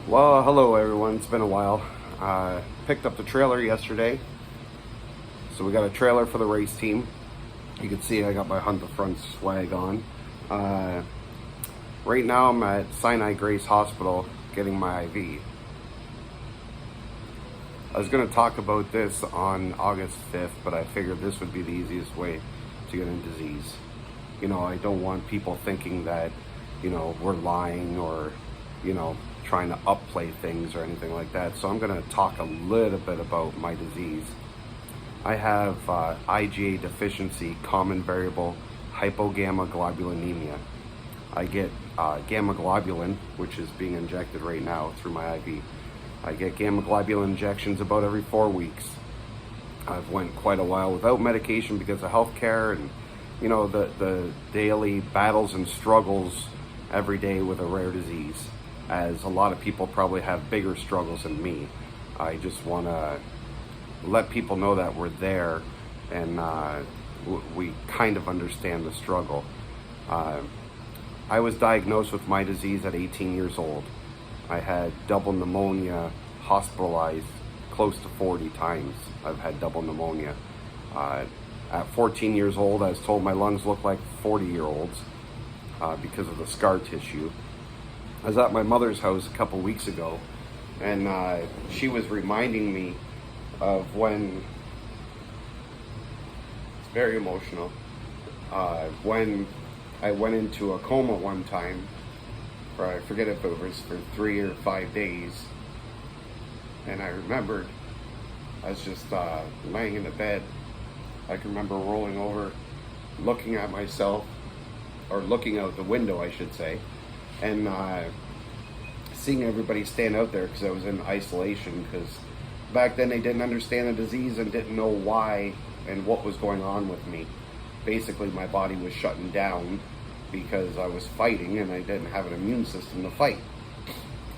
Well, hello everyone. It's been a while. Picked up the trailer yesterday. So we got a trailer for the race team. You can see I got my Hunt the Front swag on. Right now I'm at Sinai Grace Hospital getting my IV. I was going to talk about this on August 5th, but I figured this would be the easiest way to get in disease. I don't want people thinking that, we're lying or, trying to upplay things or anything like that. So I'm going to talk a little bit about my disease. I have IgA deficiency, common variable hypogammaglobulinemia. I get gamma globulin, which is being injected right now through my IV. I get gamma globulin injections about every 4 weeks. I've went quite a while without medication because of healthcare and the daily battles and struggles every day with a rare disease, as a lot of people probably have bigger struggles than me. I just want to let people know that we're there and we kind of understand the struggle. I was diagnosed with my disease at 18 years old. I had double pneumonia, hospitalized close to 40 times. I've had double pneumonia. At 14 years old, I was told my lungs look like 40-year-olds because of the scar tissue. I was at my mother's house a couple weeks ago, and she was reminding me of when, it's very emotional, when I went into a coma one time, or I forget if it was for 3 or 5 days, and I remembered I was just laying in the bed. I can remember rolling over, looking at myself, or looking out the window, I should say, and seeing everybody stand out there because I was in isolation, because back then they didn't understand the disease and didn't know why and what was going on with me. Basically, my body was shutting down because I was fighting and I didn't have an immune system to fight.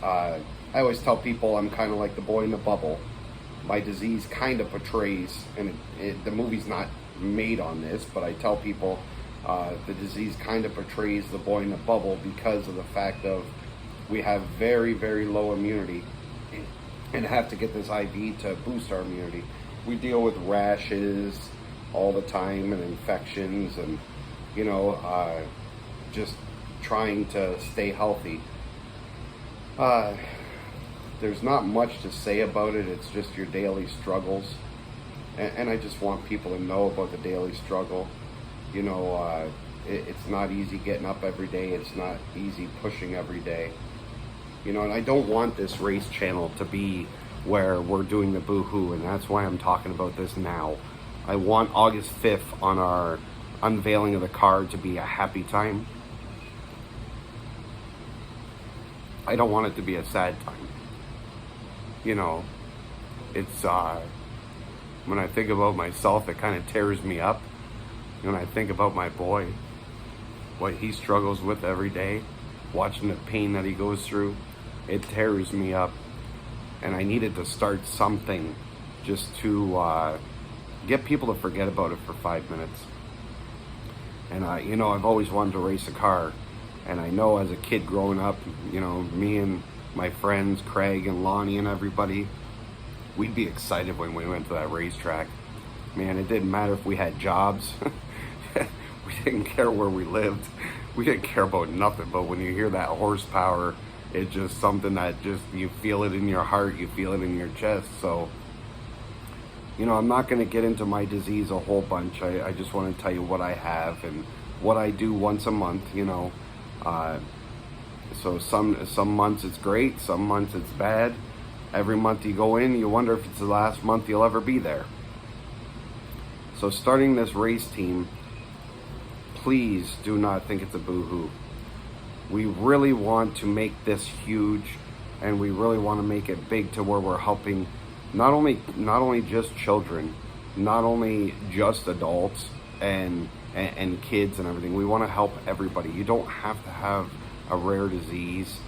I always tell people I'm kind of like the boy in the bubble. My disease kind of portrays, and the movie's not made on this, but I tell people the disease kind of portrays the boy in the bubble because of the fact of we have very, very low immunity and have to get this IV to boost our immunity. We deal with rashes all the time and infections and, just trying to stay healthy. There's not much to say about it. It's just your daily struggles. And I just want people to know about the daily struggle. It's not easy getting up every day. It's not easy pushing every day. And I don't want this race channel to be where we're doing the boo-hoo, and that's why I'm talking about this now. I want August 5th on our unveiling of the car to be a happy time. I don't want it to be a sad time. It's, when I think about myself, it kind of tears me up. When I think about my boy, what he struggles with every day, watching the pain that he goes through, it tears me up. And I needed to start something just to get people to forget about it for 5 minutes. And I've always wanted to race a car. And I know as a kid growing up, me and my friends, Craig and Lonnie and everybody, we'd be excited when we went to that racetrack. Man, it didn't matter if we had jobs. We didn't care where we lived. We didn't care about nothing. But when you hear that horsepower, it's just something that just, you feel it in your heart, you feel it in your chest. So, I'm not going to get into my disease a whole bunch. I just want to tell you what I have and what I do once a month, So some months it's great, some months it's bad. Every month you go in, you wonder if it's the last month you'll ever be there. So starting this race team, please do not think it's a boo-hoo. We really want to make this huge, and we really want to make it big to where we're helping not only just children, not only just adults and kids and everything. We want to help everybody. You don't have to have a rare disease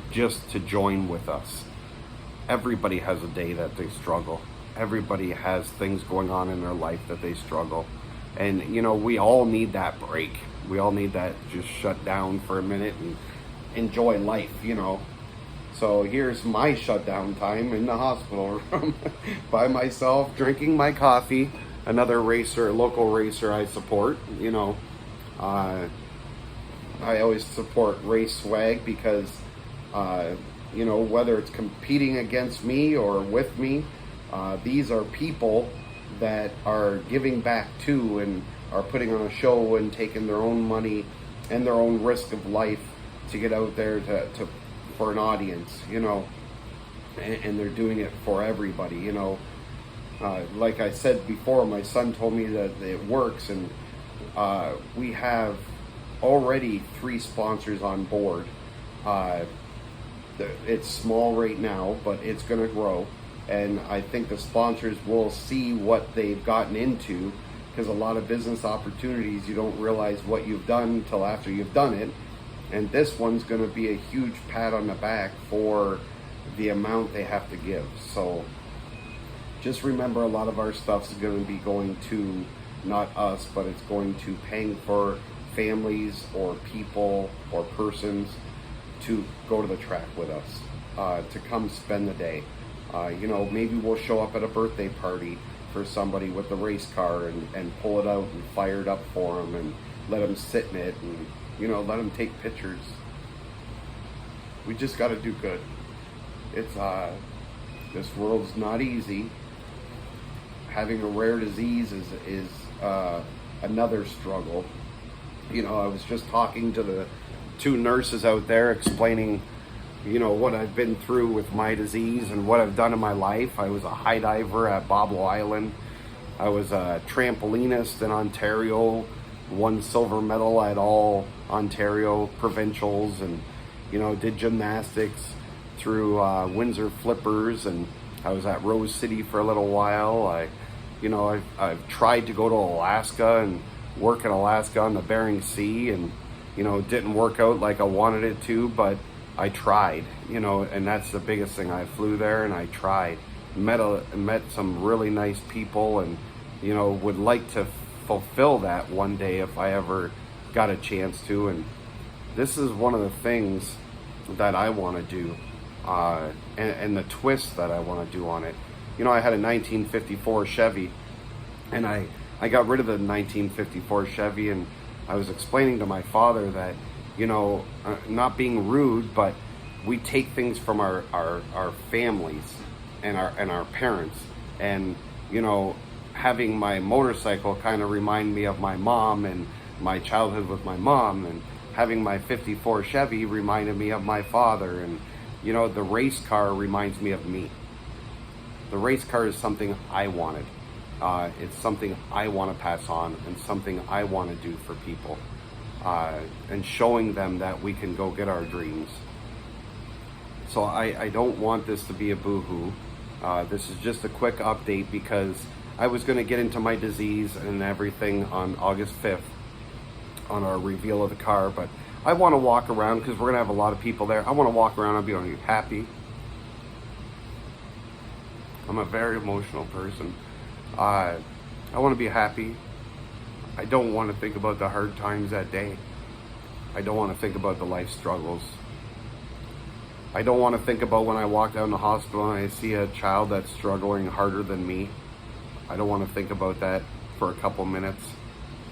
just to join with us. Everybody has a day that they struggle. Everybody has things going on in their life that they struggle. And, we all need that break. We all need that just shut down for a minute and enjoy life, So here's my shutdown time in the hospital room by myself, drinking my coffee. Another racer, local racer I support. I always support Race Swag because, whether it's competing against me or with me, these are people that are giving back to and are putting on a show and taking their own money and their own risk of life to get out there to for an audience, and they're doing it for everybody, like I said before, my son told me that it works, and we have already 3 sponsors on board. It's small right now, but it's going to grow, and I think the sponsors will see what they've gotten into, because a lot of business opportunities, you don't realize what you've done until after you've done it. And this one's going to be a huge pat on the back for the amount they have to give. So just remember, a lot of our stuff is going to be going to not us, but it's going to paying for families or people or persons to go to the track with us, to come spend the day. Maybe we'll show up at a birthday party for somebody with the race car and pull it out and fire it up for them and let them sit in it and let them take pictures. We just got to do good. It's this world's not easy. Having a rare disease is another struggle. I was just talking to the 2 nurses out there, explaining what I've been through with my disease and what I've done in my life. I was a high diver at Boblo Island. I was a trampolinist in Ontario, won silver medal at all Ontario provincials, and did gymnastics through Windsor Flippers, and I was at Rose City for a little while. I've tried to go to Alaska and work in Alaska on the Bering Sea, and it didn't work out like I wanted it to, but I tried, and that's the biggest thing. I flew there and I tried, met some really nice people, and would like to fulfill that one day if I ever got a chance to. And this is one of the things that I want to do, and the twist that I want to do on it. I had a 1954 Chevy, and I got rid of the 1954 Chevy, and I was explaining to my father that, not being rude, but we take things from our families and our parents, and having my motorcycle kind of remind me of my mom and my childhood with my mom, and having my 54 Chevy reminded me of my father, and the race car reminds me of me. The race car is something I wanted. It's something I want to pass on, and something I want to do for people, and showing them that we can go get our dreams. So I don't want this to be a boo-hoo. This is just a quick update, because I was going to get into my disease and everything on August 5th on our reveal of the car, but I want to walk around, because we're going to have a lot of people there. I want to walk around and be happy. I'm a very emotional person. I want to be happy. I don't want to think about the hard times that day. I don't want to think about the life struggles. I don't want to think about when I walk down the hospital and I see a child that's struggling harder than me. I don't want to think about that for a couple minutes,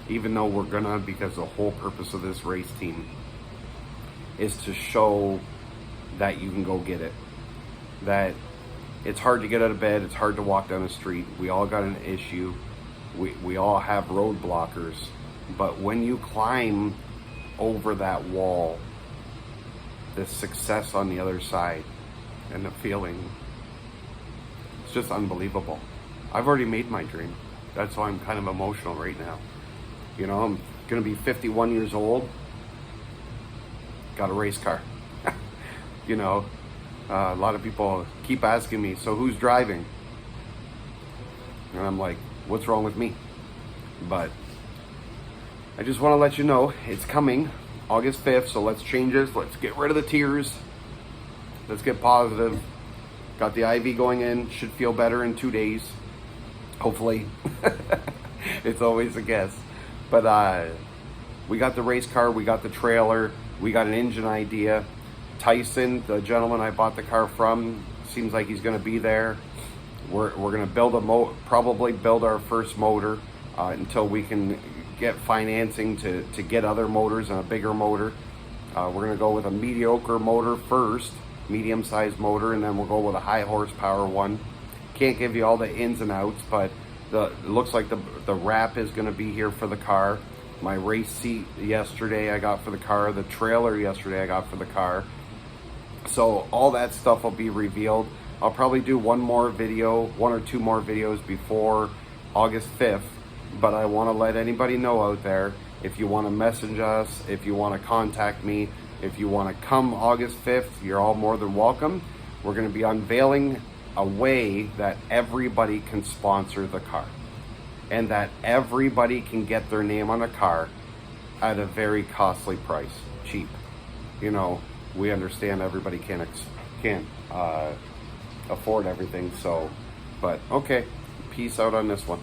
even though we're gonna, because the whole purpose of this race team is to show that you can go get it. That it's hard to get out of bed, it's hard to walk down the street. We all got an issue. We all have road blockers. But when you climb over that wall, the success on the other side and the feeling, it's just unbelievable. I've already made my dream. That's why I'm kind of emotional right now. I'm gonna be 51 years old, got a race car. A lot of people keep asking me, so who's driving? And I'm like, what's wrong with me? But I just want to let you know it's coming August 5th, so let's change this. Let's get rid of the tears. Let's get positive. Got the IV going in, should feel better in 2 days. Hopefully. It's always a guess. But we got the race car, we got the trailer, we got an engine idea. Tyson, the gentleman I bought the car from, seems like he's going to be there. We're going to build probably build our first motor until we can get financing to get other motors and a bigger motor. We're going to go with a mediocre motor first, medium-sized motor, and then we'll go with a high horsepower one. Can't give you all the ins and outs, but it looks like the wrap is going to be here for the car. My race seat yesterday I got for the car. The trailer yesterday I got for the car. So all that stuff will be revealed. I'll probably do one or two more videos before August 5th. But I want to let anybody know out there, if you want to message us, if you want to contact me, if you want to come August 5th, you're all more than welcome. We're going to be unveiling a way that everybody can sponsor the car and that everybody can get their name on a car at a very costly price, cheap. You know, we understand everybody can't afford everything, so, but okay, peace out on this one.